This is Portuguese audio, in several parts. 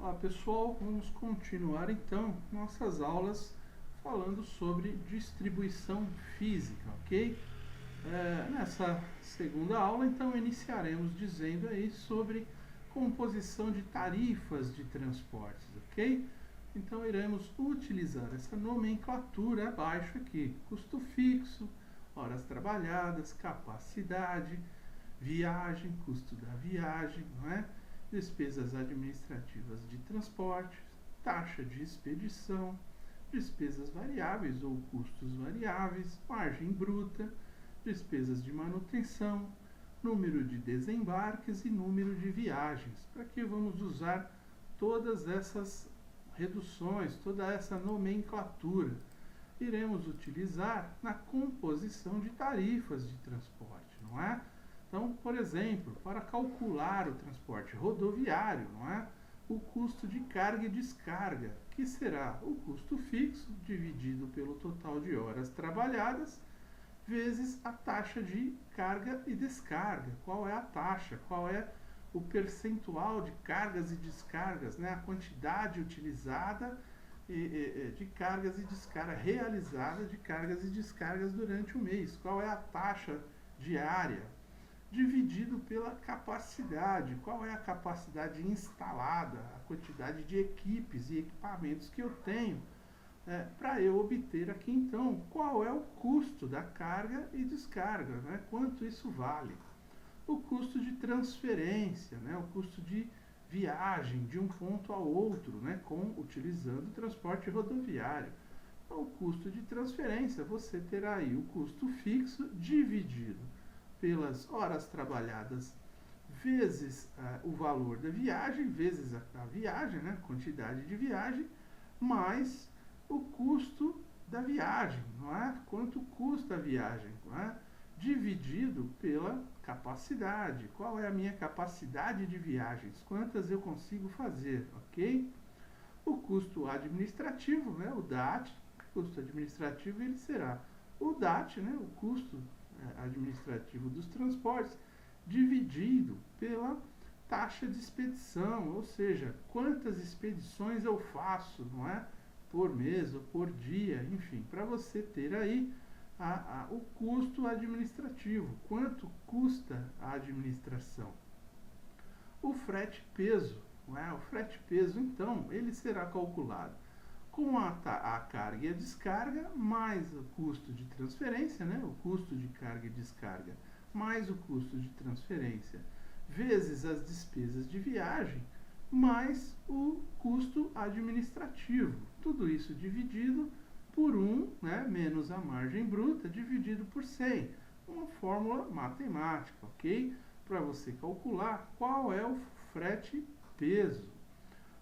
Olá pessoal, vamos continuar então nossas aulas falando sobre distribuição física, ok? Nessa segunda aula então iniciaremos dizendo aí sobre composição de tarifas de transportes, ok? Então iremos utilizar essa nomenclatura abaixo aqui: custo fixo, horas trabalhadas, capacidade, viagem, custo da viagem, não é? Despesas administrativas de transporte, taxa de expedição, despesas variáveis ou custos variáveis, margem bruta, despesas de manutenção, número de desembarques e número de viagens. Para que vamos usar todas essas reduções, toda essa nomenclatura? Iremos utilizar na composição de tarifas de transporte, não é? Então, por exemplo, para calcular o transporte rodoviário, não é? O custo de carga e descarga, que será o custo fixo dividido pelo total de horas trabalhadas, vezes a taxa de carga e descarga. Qual é a taxa? Qual é o percentual de cargas e descargas, né? A quantidade utilizada de cargas e descarga, realizada de cargas e descargas durante o mês. Qual é a taxa diária? Dividido pela capacidade. Qual é a capacidade instalada, a quantidade de equipes e equipamentos que eu tenho para eu obter aqui então qual é o custo da carga e descarga, né? Quanto isso vale. O custo de transferência, né? O custo de viagem de um ponto ao outro, né? Utilizando o transporte rodoviário. Então, o custo de transferência, você terá aí o custo fixo dividido pelas horas trabalhadas vezes o valor da viagem, vezes a viagem, né, quantidade de viagem, mais o custo da viagem, não é? Quanto custa a viagem, não é? Dividido pela capacidade. Qual é a minha capacidade de viagens? Quantas eu consigo fazer, ok? O custo administrativo, né, o DAT, custo administrativo, ele será o DAT, né, o custo administrativo dos transportes, dividido pela taxa de expedição, ou seja, quantas expedições eu faço, não é? Por mês ou por dia, enfim, para você ter aí o custo administrativo, quanto custa a administração. O frete peso, não é? O frete peso, então, ele será calculado com a carga e a descarga, mais o custo de transferência, né? O custo de carga e descarga, mais o custo de transferência, vezes as despesas de viagem, mais o custo administrativo. Tudo isso dividido por 1, né? Menos a margem bruta, dividido por 100. Uma fórmula matemática, ok? Para você calcular qual é o frete peso.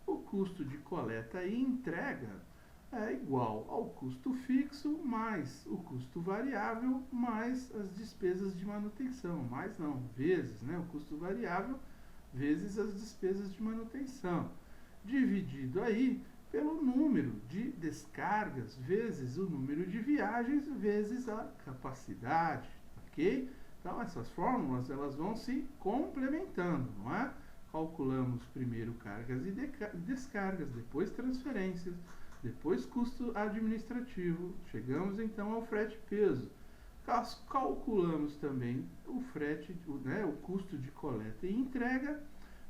O custo de coleta e entrega é igual ao custo fixo mais o custo variável mais as despesas de manutenção. Mais não, vezes, né? O custo variável vezes as despesas de manutenção. Dividido aí pelo número de descargas vezes o número de viagens vezes a capacidade, ok? Então, essas fórmulas elas vão se complementando, não é? Calculamos primeiro cargas e descargas, depois transferências, depois custo administrativo, chegamos então ao frete peso. Calculamos também o frete, né, o custo de coleta e entrega,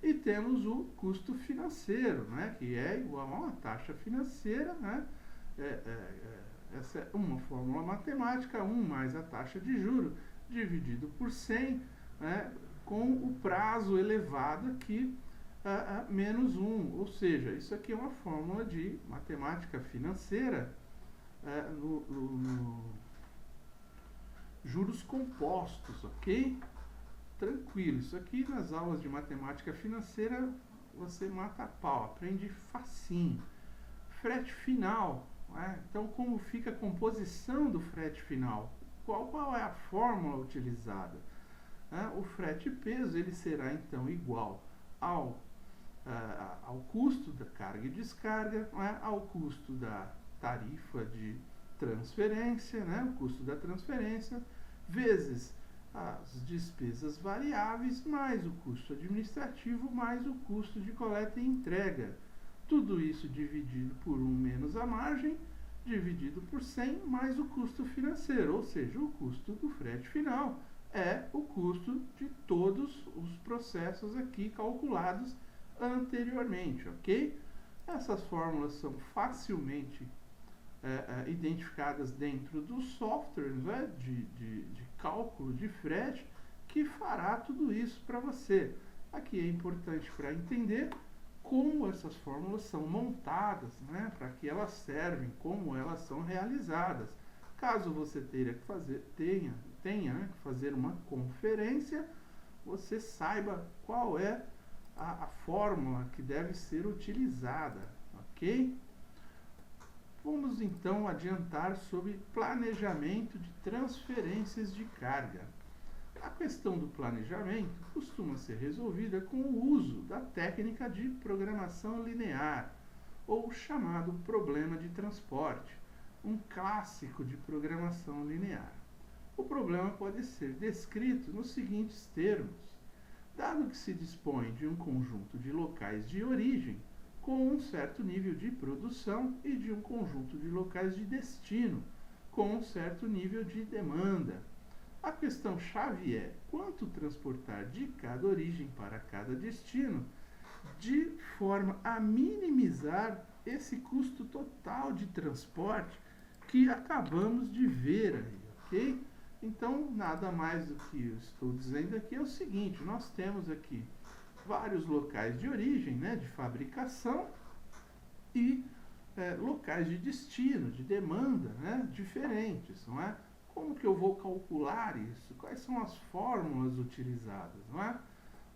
e temos o custo financeiro, né, que é igual a uma taxa financeira, né? Essa é uma fórmula matemática, 1 mais a taxa de juros dividido por 100, né, com o prazo elevado aqui, menos 1. Ou seja, isso aqui é uma fórmula de matemática financeira no juros compostos, ok? Tranquilo, isso aqui nas aulas de matemática financeira você mata a pau, aprende facinho. Frete final, né? Então como fica a composição do frete final? Qual é a fórmula utilizada? O frete peso ele será então igual ao custo da carga e descarga, ao custo da tarifa de transferência, né, o custo da transferência, vezes as despesas variáveis, mais o custo administrativo, mais o custo de coleta e entrega. Tudo isso dividido por 1 menos a margem, dividido por 100, mais o custo financeiro, ou seja, o custo do frete final é o custo de todos os processos aqui calculados anteriormente, ok? Essas fórmulas são facilmente identificadas dentro dos softwares, né, de cálculo de frete, que fará tudo isso para você. Aqui é importante para entender como essas fórmulas são montadas, né, para que elas servem, como elas são realizadas. Caso você tenha que fazer uma conferência, você saiba qual é a fórmula que deve ser utilizada, ok? Vamos então adiantar sobre planejamento de transferências de carga. A questão do planejamento costuma ser resolvida com o uso da técnica de programação linear, ou chamado problema de transporte, um clássico de programação linear. O problema pode ser descrito nos seguintes termos: dado que se dispõe de um conjunto de locais de origem com um certo nível de produção e de um conjunto de locais de destino com um certo nível de demanda, a questão-chave é quanto transportar de cada origem para cada destino, de forma a minimizar esse custo total de transporte que acabamos de ver aí, ok? Então, nada mais do que eu estou dizendo aqui é o seguinte: nós temos aqui vários locais de origem, né, de fabricação, e locais de destino, de demanda, né, diferentes, não é? Como que eu vou calcular isso? Quais são as fórmulas utilizadas, não é?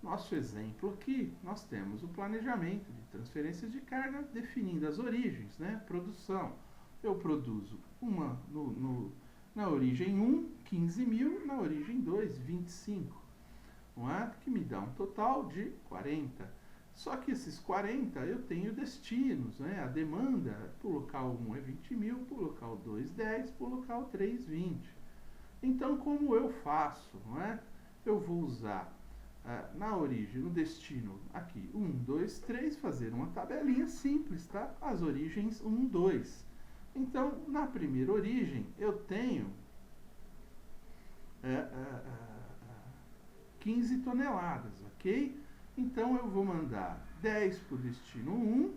Nosso exemplo aqui, nós temos o planejamento de transferências de carga definindo as origens, né? Produção. Eu produzo na origem 1, 15 mil, na origem 2, 25. Não é? Que me dá um total de 40. Só que esses 40 eu tenho destinos, né? A demanda para o local 1 é 20 mil, para o local 2, 10, para o local 3, 20. Então, como eu faço? Não é? Eu vou usar na origem, no destino, aqui 1, 2, 3, fazer uma tabelinha simples, tá? As origens 1, 2. Então, na primeira origem, eu tenho 15 toneladas, ok? Então, eu vou mandar 10 para o destino 1,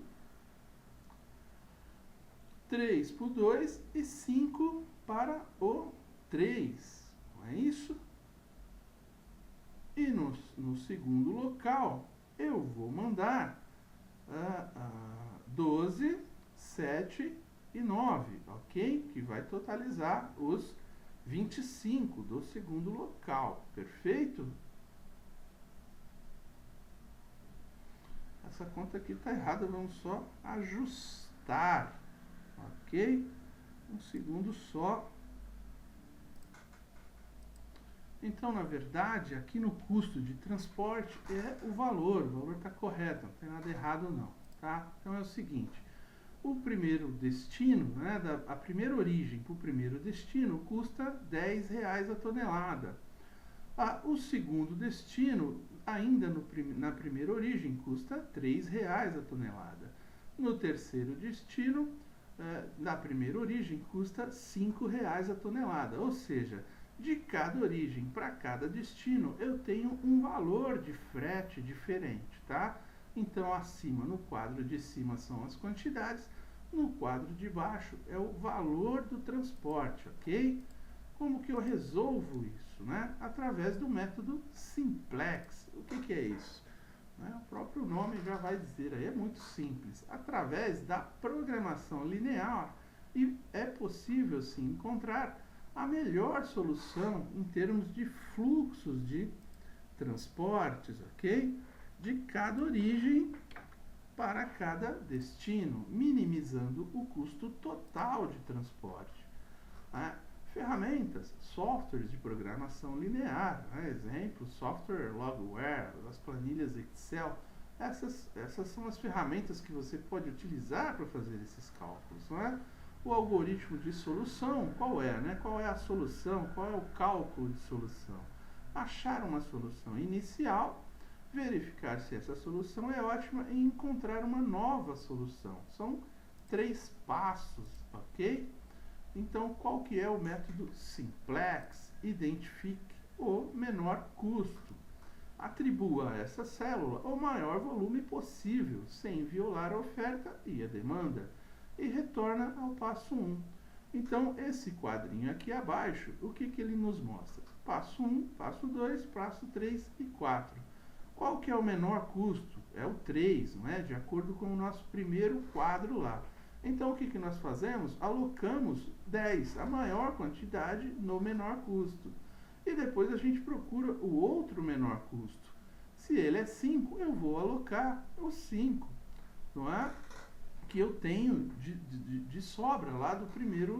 3 para o 2 e 5 para o 3. Não é isso? E no segundo local, eu vou mandar 12, 7 e 9, ok? Que vai totalizar os 25 do segundo local, perfeito? Essa conta aqui está errada, vamos só ajustar, ok? Um segundo só. Então, na verdade, aqui no custo de transporte é o valor está correto, não tem nada errado não, tá? Então é o seguinte: o primeiro destino, né, a primeira origem para o primeiro destino custa R$10 a tonelada. O segundo destino, ainda na primeira origem, custa R$3 a tonelada. No terceiro destino, na primeira origem, custa R$5 a tonelada. Ou seja, de cada origem para cada destino, eu tenho um valor de frete diferente, tá? Então, acima, no quadro de cima, são as quantidades, no quadro de baixo é o valor do transporte, ok? Como que eu resolvo isso, né? Através do método simplex. O que é isso? O próprio nome já vai dizer, aí é muito simples. Através da programação linear, e é possível, sim, encontrar a melhor solução em termos de fluxos de transportes, ok? De cada origem para cada destino, minimizando o custo total de transporte. Ferramentas, softwares de programação linear, exemplo, software Logware, as planilhas Excel, essas são as ferramentas que você pode utilizar para fazer esses cálculos, não é? O algoritmo de solução, qual é, né? Qual é a solução? Qual é o cálculo de solução? Achar uma solução inicial verificar se essa solução é ótima e encontrar uma nova solução. São 3 passos, ok? Então, qual que é o método simplex? Identifique o menor custo. Atribua a essa célula o maior volume possível, sem violar a oferta e a demanda, e retorna ao passo 1. Então, esse quadrinho aqui abaixo, o que ele nos mostra? Passo 1, passo 2, passo 3 e 4. Qual que é o menor custo? É o 3, não é? De acordo com o nosso primeiro quadro lá. Então, o que nós fazemos? Alocamos 10, a maior quantidade, no menor custo. E depois a gente procura o outro menor custo. Se ele é 5, eu vou alocar os 5, não é? Que eu tenho de sobra lá da primeira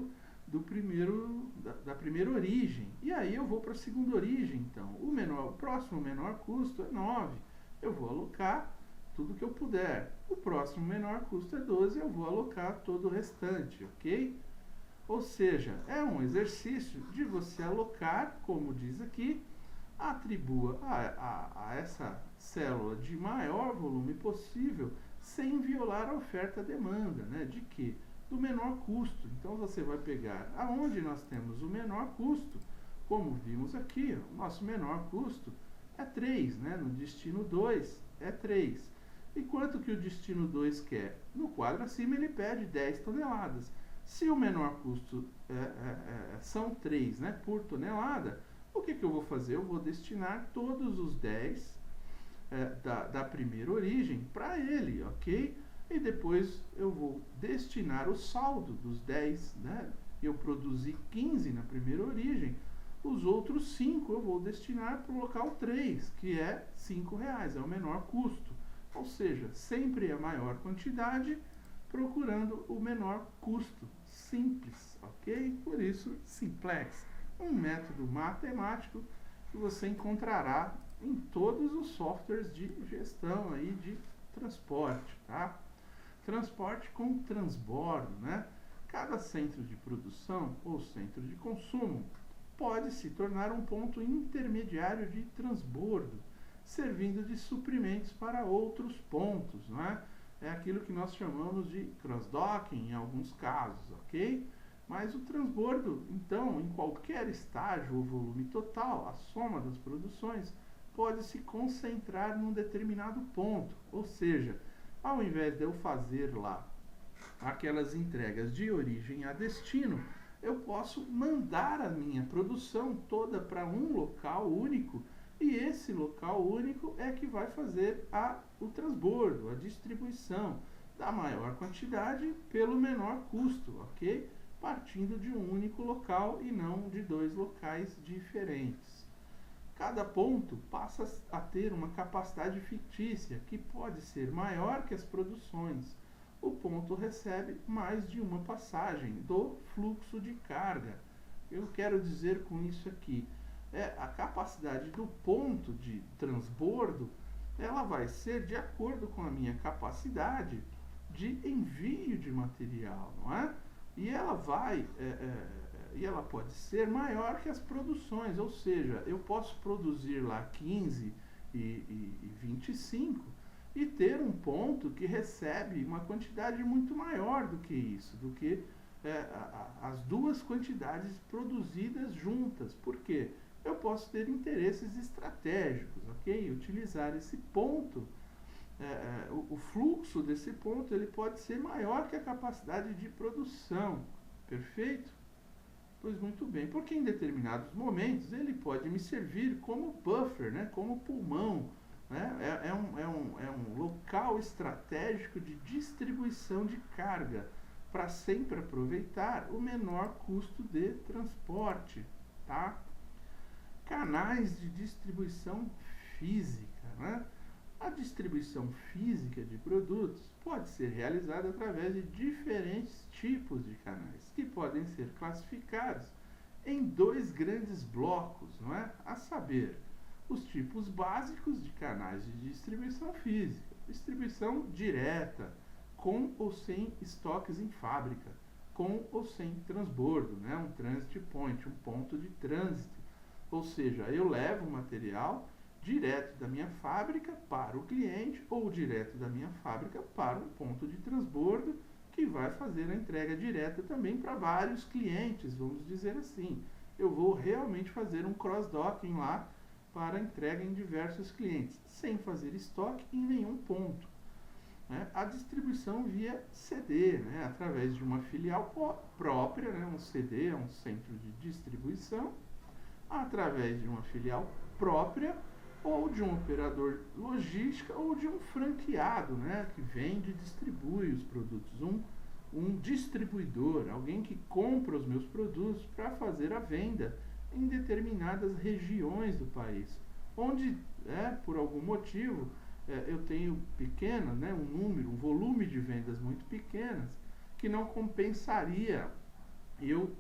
origem. E aí eu vou para a segunda origem, então. O próximo menor custo é 9. Eu vou alocar tudo que eu puder. O próximo menor custo é 12, eu vou alocar todo o restante, ok? Ou seja, é um exercício de você alocar, como diz aqui, atribua a essa célula de maior volume possível, sem violar a oferta-demanda, né? De quê? Do menor custo. Então, você vai pegar aonde nós temos o menor custo, como vimos aqui, o nosso menor custo é 3, né? No destino 2 é 3. E quanto que o destino 2 quer? No quadro acima ele pede 10 toneladas. Se o menor custo são 3, né, por tonelada, o que eu vou fazer? Eu vou destinar todos os 10 da primeira origem para ele, ok? E depois eu vou destinar o saldo dos 10, né? Eu produzi 15 na primeira origem, os outros 5 eu vou destinar para o local 3, que é R$5, é o menor custo. Ou seja, sempre a maior quantidade, procurando o menor custo. Simples, ok? Por isso, simplex, um método matemático que você encontrará em todos os softwares de gestão aí de transporte, tá? Transporte com transbordo, né? Cada centro de produção ou centro de consumo pode se tornar um ponto intermediário de transbordo, servindo de suprimentos para outros pontos, não é? É aquilo que nós chamamos de cross-docking em alguns casos, ok? Mas o transbordo, então, em qualquer estágio ou volume total, a soma das produções pode se concentrar num determinado ponto. Ou seja, ao invés de eu fazer lá aquelas entregas de origem a destino, eu posso mandar a minha produção toda para um local único, e esse local único é que vai fazer o transbordo, a distribuição da maior quantidade pelo menor custo, ok? Partindo de um único local e não de 2 locais diferentes. Cada ponto passa a ter uma capacidade fictícia, que pode ser maior que as produções. O ponto recebe mais de uma passagem do fluxo de carga. Eu quero dizer com isso aqui, a capacidade do ponto de transbordo, ela vai ser de acordo com a minha capacidade de envio de material, não é? E ela pode ser maior que as produções, ou seja, eu posso produzir lá 15 e 25 e ter um ponto que recebe uma quantidade muito maior do que isso, do que as duas quantidades produzidas juntas. Por quê? Eu posso ter interesses estratégicos, ok? Utilizar esse ponto, o fluxo desse ponto, ele pode ser maior que a capacidade de produção, perfeito? Pois muito bem, porque em determinados momentos ele pode me servir como buffer, né? Como pulmão, né? É um local estratégico de distribuição de carga, para sempre aproveitar o menor custo de transporte, tá? Canais de distribuição física, né? A distribuição física de produtos pode ser realizada através de diferentes tipos de canais, que podem ser classificados em 2 grandes blocos, não é? A saber, os tipos básicos de canais de distribuição física: distribuição direta, com ou sem estoques em fábrica, com ou sem transbordo, né? Um transit point, um ponto de trânsito. Ou seja, eu levo o material direto da minha fábrica para o cliente ou direto da minha fábrica para um ponto de transbordo que vai fazer a entrega direta também para vários clientes, vamos dizer assim. Eu vou realmente fazer um cross-docking lá para entrega em diversos clientes, sem fazer estoque em nenhum ponto. Né? A distribuição via CD, né? Através de uma filial própria, né? Um CD é um centro de distribuição, através de uma filial própria, ou de um operador logística, ou de um franqueado, né? Que vende e distribui os produtos. Um distribuidor, alguém que compra os meus produtos para fazer a venda em determinadas regiões do país, onde, por algum motivo, eu tenho pequena, né, um volume de vendas muito pequenas, que não compensaria eu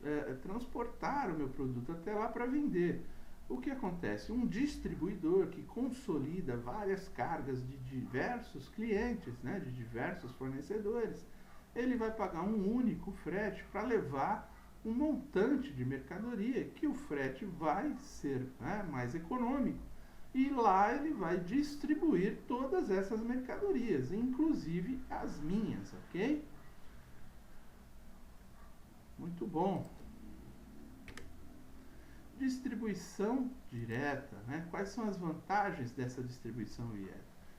transportar o meu produto até lá para vender. O que acontece? Um distribuidor que consolida várias cargas de diversos clientes, né, de diversos fornecedores, ele vai pagar um único frete para levar um montante de mercadoria, que o frete vai ser, né, mais econômico. E lá ele vai distribuir todas essas mercadorias, inclusive as minhas, ok? Muito bom. Distribuição direta, né? Quais são as vantagens dessa distribuição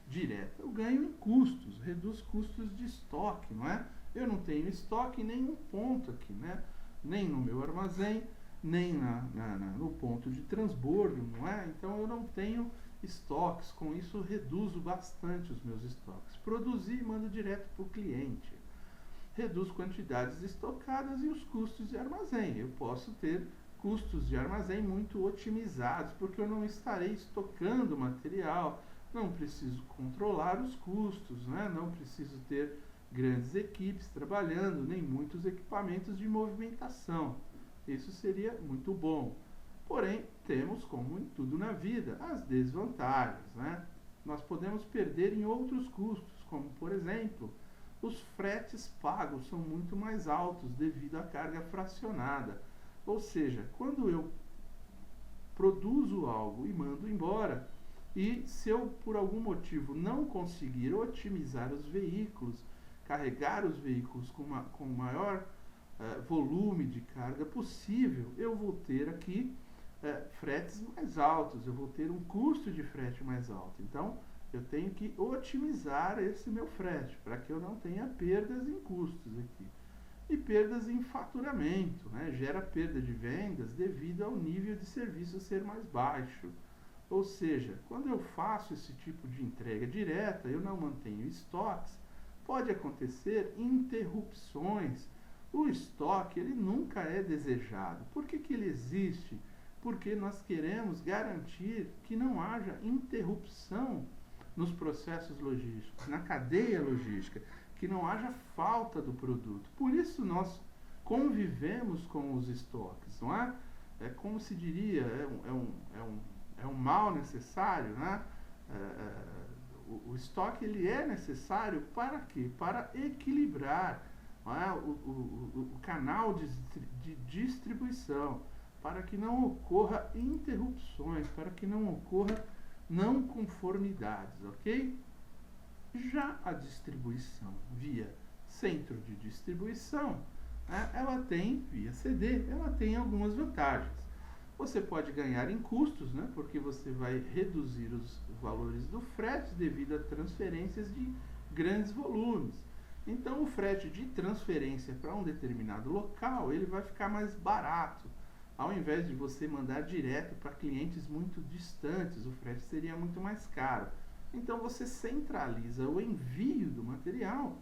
direta? Eu ganho em custos, reduz custos de estoque, não é? Eu não tenho estoque em nenhum ponto aqui, né? Nem no meu armazém, nem no ponto de transbordo, não é? Então eu não tenho estoques, com isso reduzo bastante os meus estoques. Produzir e mando direto para o cliente. Reduz quantidades estocadas e os custos de armazém. Eu posso ter custos de armazém muito otimizados, porque eu não estarei estocando material, não preciso controlar os custos, né? Não preciso ter grandes equipes trabalhando, nem muitos equipamentos de movimentação. Isso seria muito bom. Porém, temos, como em tudo na vida, as desvantagens, né? Nós podemos perder em outros custos, como, por exemplo, os fretes pagos são muito mais altos devido à carga fracionada. Ou seja, quando eu produzo algo e mando embora, e se eu por algum motivo não conseguir otimizar os veículos, carregar os veículos com o maior volume de carga possível, eu vou ter aqui fretes mais altos, eu vou ter um custo de frete mais alto. Então, eu tenho que otimizar esse meu frete, para que eu não tenha perdas em custos aqui. E perdas em faturamento, né? Gera perda de vendas devido ao nível de serviço ser mais baixo. Ou seja, quando eu faço esse tipo de entrega direta, eu não mantenho estoques, pode acontecer interrupções. O estoque, ele nunca é desejado. Por que ele existe? Porque nós queremos garantir que não haja interrupção nos processos logísticos, na cadeia logística, que não haja falta do produto. Por isso nós convivemos com os estoques, não é? É como se diria, é um mal necessário, né? O estoque ele é necessário para quê? Para equilibrar, não é? o canal de distribuição, para que não ocorra interrupções, para que não ocorra não conformidades, ok? Já a distribuição via centro de distribuição, né, ela tem, via CD, ela tem algumas vantagens. Você pode ganhar em custos, né, porque você vai reduzir os valores do frete devido a transferências de grandes volumes. Então, o frete de transferência para um determinado local, ele vai ficar mais barato. Ao invés de você mandar direto para clientes muito distantes, o frete seria muito mais caro. Então você centraliza o envio do material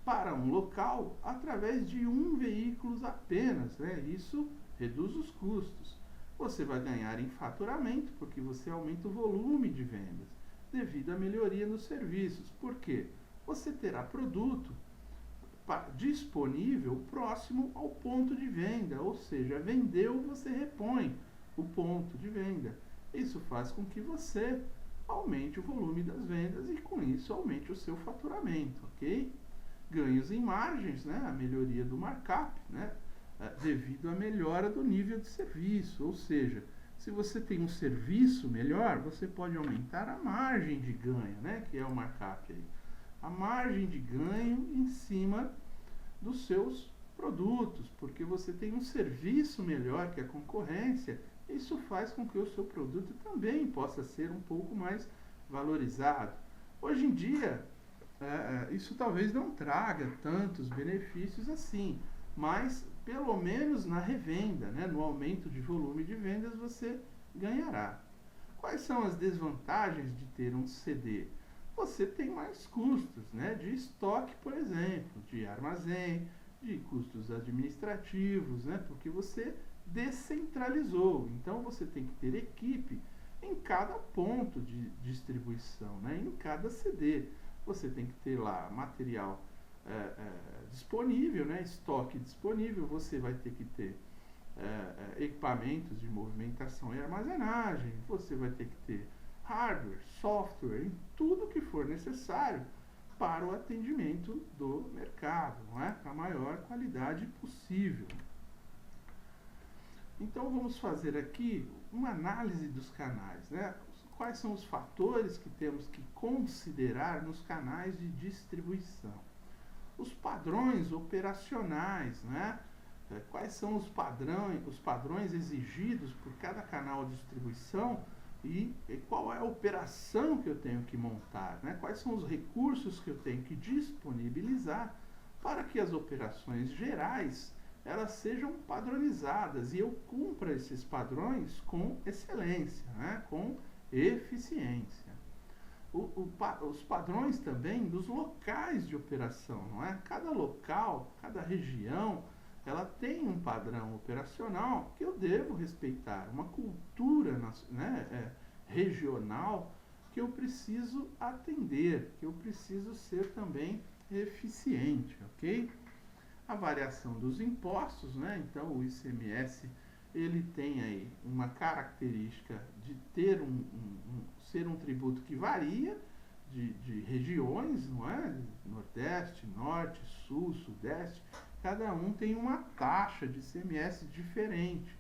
para um local através de um veículo apenas, né? Isso reduz os custos. Você vai ganhar em faturamento, porque você aumenta o volume de vendas, devido à melhoria nos serviços. Por quê? Você terá produto disponível próximo ao ponto de venda, ou seja, vendeu, você repõe o ponto de venda. Isso faz com que você aumente o volume das vendas e com isso aumente o seu faturamento, ok? Ganhos em margens, né? A melhoria do markup, né? Devido à melhora do nível de serviço, ou seja, Se você tem um serviço melhor, você pode aumentar a margem de ganho, né? Que é o markup aí. A margem de ganho em cima dos seus produtos, porque você tem um serviço melhor que a concorrência. Isso faz com que o seu produto também possa ser um pouco mais valorizado. Hoje em dia, isso talvez não traga tantos benefícios assim, mas pelo menos na revenda, né, no aumento de volume de vendas, você ganhará. Quais são as desvantagens de ter um CD? Você tem mais custos, né, de estoque, por exemplo, de armazém, de custos administrativos, né, porque você descentralizou. Então você tem que ter equipe em cada ponto de distribuição, né, em cada CD. Você tem que ter lá material disponível, né, estoque disponível. Você vai ter que ter equipamentos de movimentação e armazenagem. Você vai ter que ter hardware, software, em tudo que for necessário para o atendimento do mercado, não é? A maior qualidade possível. Então vamos fazer aqui uma análise dos canais, né? Quais são os fatores que temos que considerar nos canais de distribuição? Os padrões operacionais, né? Quais são os padrões exigidos por cada canal de distribuição e qual é a operação que eu tenho que montar, né? Quais são os recursos que eu tenho que disponibilizar para que as operações gerais elas sejam padronizadas e eu cumpra esses padrões com excelência, né? Com eficiência. Os padrões também dos locais de operação, não é? Cada local, cada região, ela tem um padrão operacional que eu devo respeitar, uma cultura, né, regional que eu preciso atender, que eu preciso ser também eficiente, ok? A variação dos impostos, né? Então o ICMS ele tem aí uma característica de ter ser um tributo que varia de regiões, não é? Nordeste, Norte, Sul, Sudeste, cada um tem uma taxa de ICMS diferente.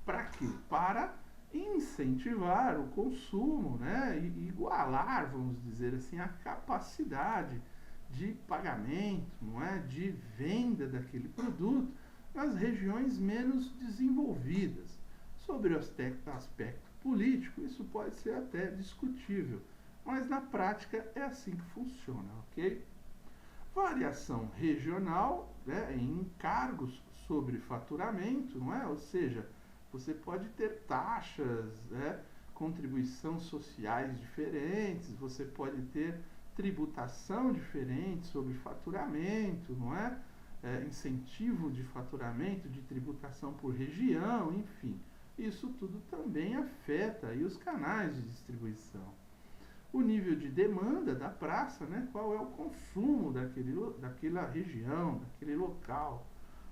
Para quê? Para incentivar o consumo, né? E igualar, vamos dizer assim, a capacidade de pagamento, não é? De venda daquele produto nas regiões menos desenvolvidas. Sobre o aspecto político, isso pode ser até discutível, mas na prática é assim que funciona, ok? Variação regional, né, em encargos sobre faturamento, não é? Ou seja, você pode ter taxas, né, contribuições sociais diferentes, você pode ter tributação diferente sobre faturamento, não é? Incentivo de faturamento, de tributação por região, enfim. Isso tudo também afeta aí os canais de distribuição. O nível de demanda da praça, né? Qual é o consumo daquela região, daquele local.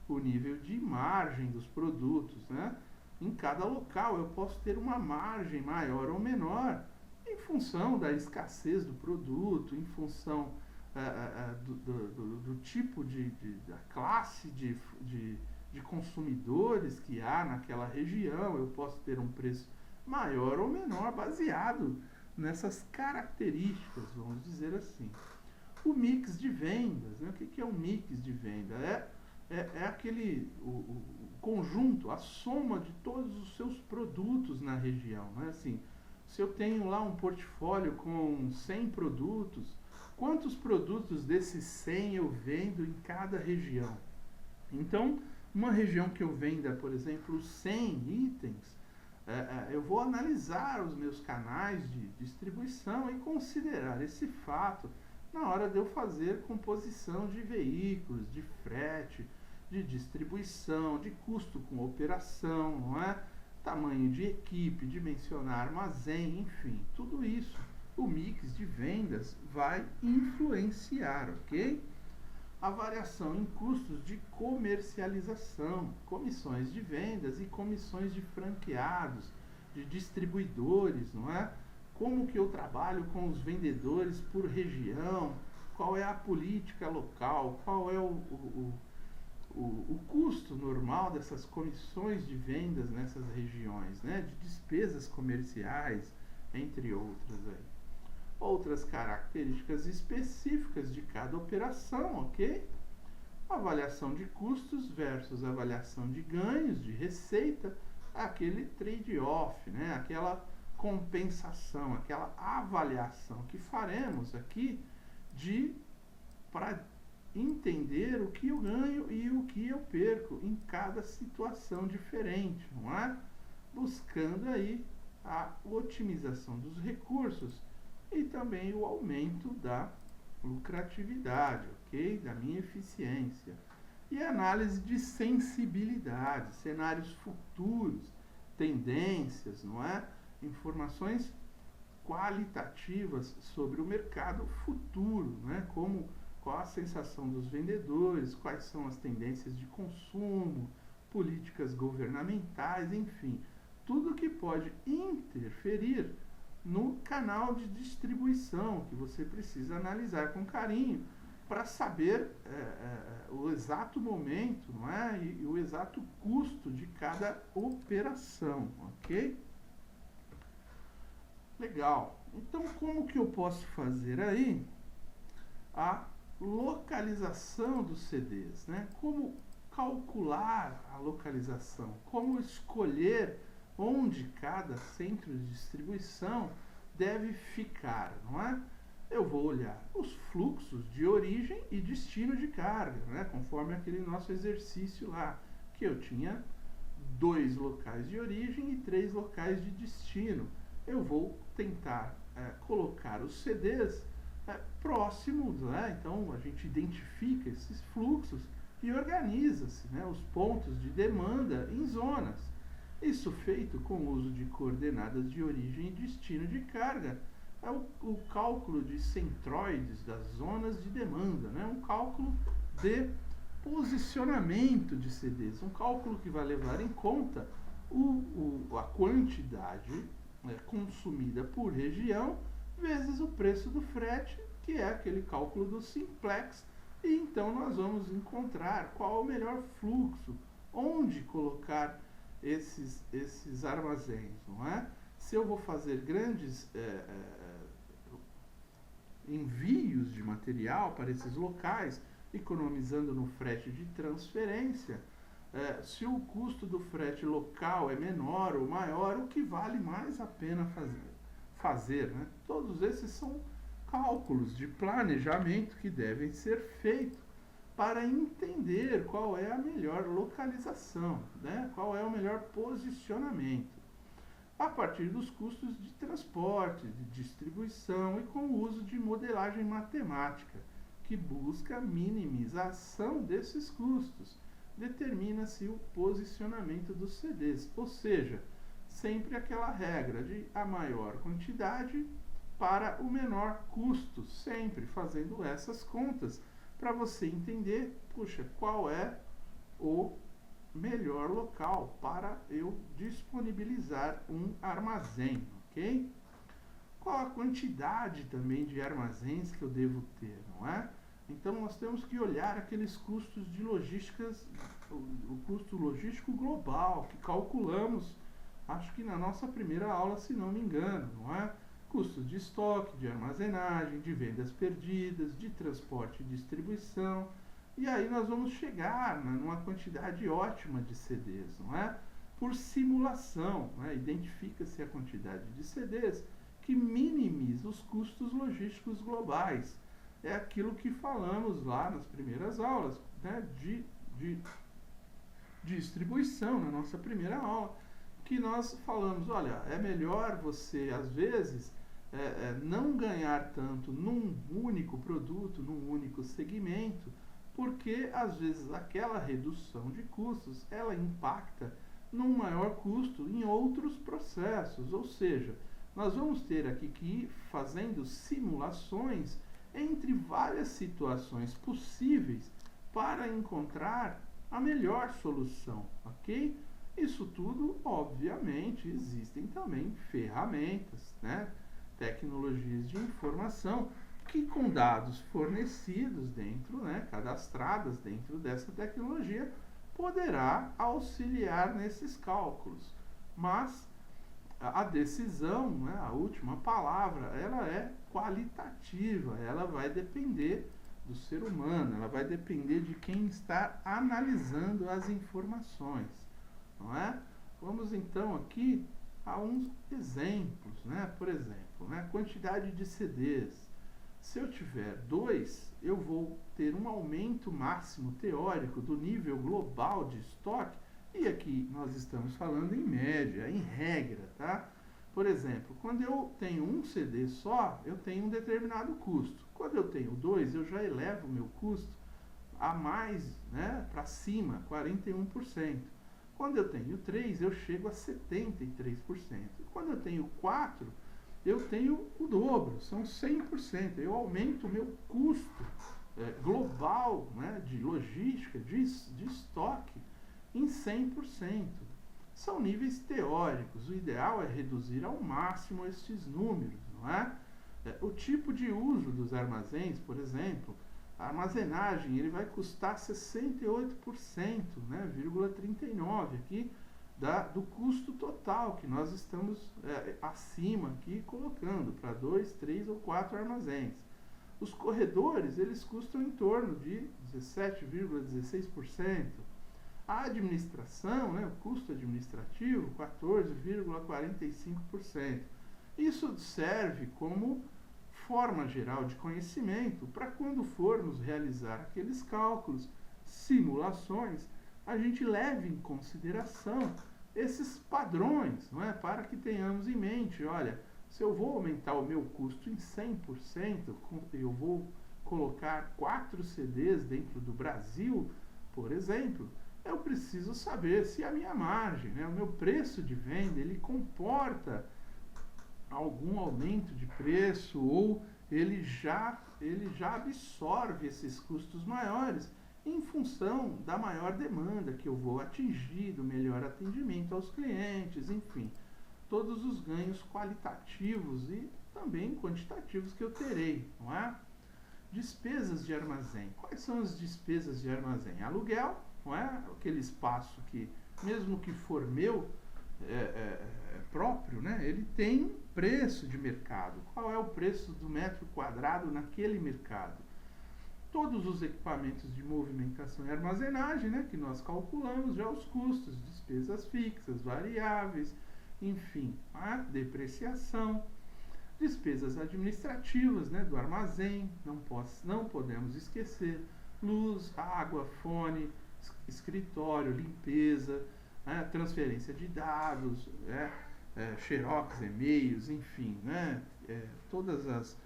O nível de margem dos produtos, né? Em cada local eu posso ter uma margem maior ou menor em função da escassez do produto, em função do tipo da classe de consumidores que há naquela região. Eu posso ter um preço maior ou menor baseado nessas características, vamos dizer assim. O mix de vendas, né? O que é um mix de venda? É aquele o conjunto, a soma de todos os seus produtos na região, né? Assim, se eu tenho lá um portfólio com 100 produtos, quantos produtos desses 100 eu vendo em cada região? Então, uma região que eu venda, por exemplo, 100 itens, eu vou analisar os meus canais de distribuição e considerar esse fato na hora de eu fazer composição de veículos, de frete, de distribuição, de custo com operação, não é? Tamanho de equipe, dimensionar armazém, enfim, tudo isso o mix de vendas vai influenciar, ok? A variação em custos de comercialização, comissões de vendas e comissões de franqueados, de distribuidores, não é? Como que eu trabalho com os vendedores por região, qual é a política local, qual é o custo normal dessas comissões de vendas nessas regiões, né, de despesas comerciais, entre outras aí. Outras características específicas de cada operação, ok? Avaliação de custos versus avaliação de ganhos, de receita, aquele trade-off, né, aquela compensação, aquela avaliação que faremos aqui para entender o que eu ganho e o que eu perco em cada situação diferente, não é? Buscando aí a otimização dos recursos e também o aumento da lucratividade, ok? Da minha eficiência. E análise de sensibilidade, cenários futuros, tendências, não é? Informações qualitativas sobre o mercado futuro, né? Como qual a sensação dos vendedores, quais são as tendências de consumo, políticas governamentais, enfim, tudo que pode interferir no canal de distribuição, que você precisa analisar com carinho para saber o exato momento, não é? E o exato custo de cada operação, ok? Legal. Então, como que eu posso fazer aí a localização dos CDs, né? Como calcular a localização, como escolher onde cada centro de distribuição deve ficar, não é? Eu vou olhar os fluxos de origem e destino de carga, né? Conforme aquele nosso exercício lá, que eu tinha 2 locais de origem e 3 locais de destino. Eu vou tentar colocar os CDs próximos, né? Então a gente identifica esses fluxos e organiza-se, né, os pontos de demanda em zonas. Isso feito com o uso de coordenadas de origem e destino de carga. É o cálculo de centroides das zonas de demanda, né? Um cálculo de posicionamento de CDs, um cálculo que vai levar em conta a quantidade consumida por região vezes o preço do frete, que é aquele cálculo do simplex, e então nós vamos encontrar qual é o melhor fluxo, onde colocar esses armazéns, não é? Se eu vou fazer grandes envios de material para esses locais, economizando no frete de transferência, se o custo do frete local é menor ou maior, o que vale mais a pena fazer, né? Todos esses são cálculos de planejamento que devem ser feitos para entender qual é a melhor localização, né? Qual é o melhor posicionamento, a partir dos custos de transporte, de distribuição e com o uso de modelagem matemática, que busca a minimização desses custos. Determina-se o posicionamento dos CDs, ou seja, sempre aquela regra de a maior quantidade para o menor custo, sempre fazendo essas contas para você entender, puxa, qual é o melhor local para eu disponibilizar um armazém, ok? Qual a quantidade também de armazéns que eu devo ter, não é? Então nós temos que olhar aqueles custos de logísticas, o custo logístico global, que calculamos, acho que na nossa primeira aula, se não me engano, não é? Custos de estoque, de armazenagem, de vendas perdidas, de transporte e distribuição. E aí nós vamos chegar numa quantidade ótima de CDs, não é? Por simulação, né? Identifica-se a quantidade de CDs que minimiza os custos logísticos globais. É aquilo que falamos lá nas primeiras aulas, né? de distribuição, na nossa primeira aula, que nós falamos, olha, é melhor você, às vezes, não ganhar tanto num único produto, num único segmento, porque, às vezes, aquela redução de custos, ela impacta num maior custo em outros processos, ou seja, nós vamos ter aqui que ir fazendo simulações entre várias situações possíveis para encontrar a melhor solução, ok? Isso tudo, obviamente, existem também ferramentas, né? Tecnologias de informação que com dados fornecidos dentro, né, cadastradas dentro dessa tecnologia, poderá auxiliar nesses cálculos. Mas a decisão, né, a última palavra, ela é qualitativa, ela vai depender do ser humano, ela vai depender de quem está analisando as informações, não é? Vamos então aqui a uns exemplos, né? Por exemplo, né, quantidade de CDs. Se eu tiver 2, eu vou ter um aumento máximo teórico do nível global de estoque, e aqui nós estamos falando em média, em regra, tá? Por exemplo, quando eu tenho um CD só, eu tenho um determinado custo. Quando eu tenho 2, eu já elevo o meu custo a mais, né, para cima, 41%. Quando eu tenho 3, eu chego a 73%. E quando eu tenho 4, eu tenho o dobro, são 100%. Eu aumento o meu custo global, né, de logística, de estoque, em 100%. São níveis teóricos. O ideal é reduzir ao máximo estes números, não é? O tipo de uso dos armazéns, por exemplo, a armazenagem, ele vai custar 68%, né, 0,39 aqui, do custo total que nós estamos acima aqui colocando para 2, 3 ou 4 armazéns. Os corredores, eles custam em torno de 17,16%. A administração, né, o custo administrativo, 14,45%. Isso serve como forma geral de conhecimento para quando formos realizar aqueles cálculos, simulações, a gente leve em consideração esses padrões, não é? Para que tenhamos em mente, olha, se eu vou aumentar o meu custo em 100%, eu vou colocar 4 CDs dentro do Brasil, por exemplo, eu preciso saber se a minha margem, né, o meu preço de venda, ele comporta algum aumento de preço ou ele já absorve esses custos maiores em função da maior demanda que eu vou atingir, do melhor atendimento aos clientes, enfim, todos os ganhos qualitativos e também quantitativos que eu terei, não é? Despesas de armazém. Quais são as despesas de armazém? Aluguel, não é? Aquele espaço que, mesmo que for meu, próprio, né? Ele tem preço de mercado. Qual é o preço do metro quadrado naquele mercado? Todos os equipamentos de movimentação e armazenagem, né, que nós calculamos já os custos, despesas fixas, variáveis, enfim, a depreciação, despesas administrativas, né, do armazém, não podemos esquecer, luz, água, fone, escritório, limpeza, né, transferência de dados, xerox, e-mails, enfim, né, todas as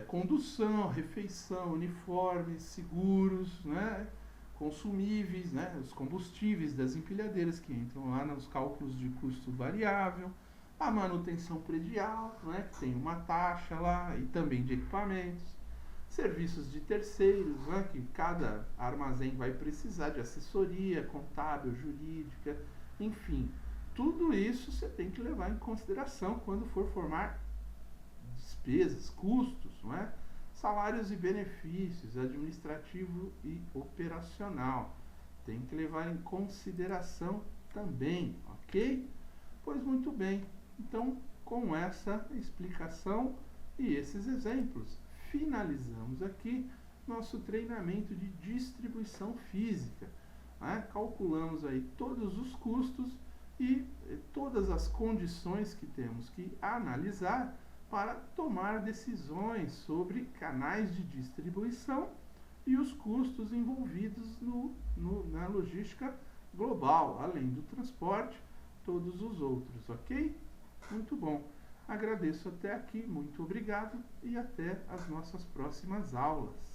condução, refeição, uniformes, seguros, né, consumíveis, né, os combustíveis das empilhadeiras que entram lá nos cálculos de custo variável, a manutenção predial, né, que tem uma taxa lá, e também de equipamentos, serviços de terceiros, né, que cada armazém vai precisar de assessoria contábil, jurídica, enfim, tudo isso você tem que levar em consideração quando for formar despesas, custos, não é? Salários e benefícios, administrativo e operacional. Tem que levar em consideração também, ok? Pois muito bem. Então, com essa explicação e esses exemplos, finalizamos aqui nosso treinamento de distribuição física. Né? Calculamos aí todos os custos e todas as condições que temos que analisar para tomar decisões sobre canais de distribuição e os custos envolvidos na logística global, além do transporte, todos os outros, ok? Muito bom. Agradeço até aqui, muito obrigado e até as nossas próximas aulas.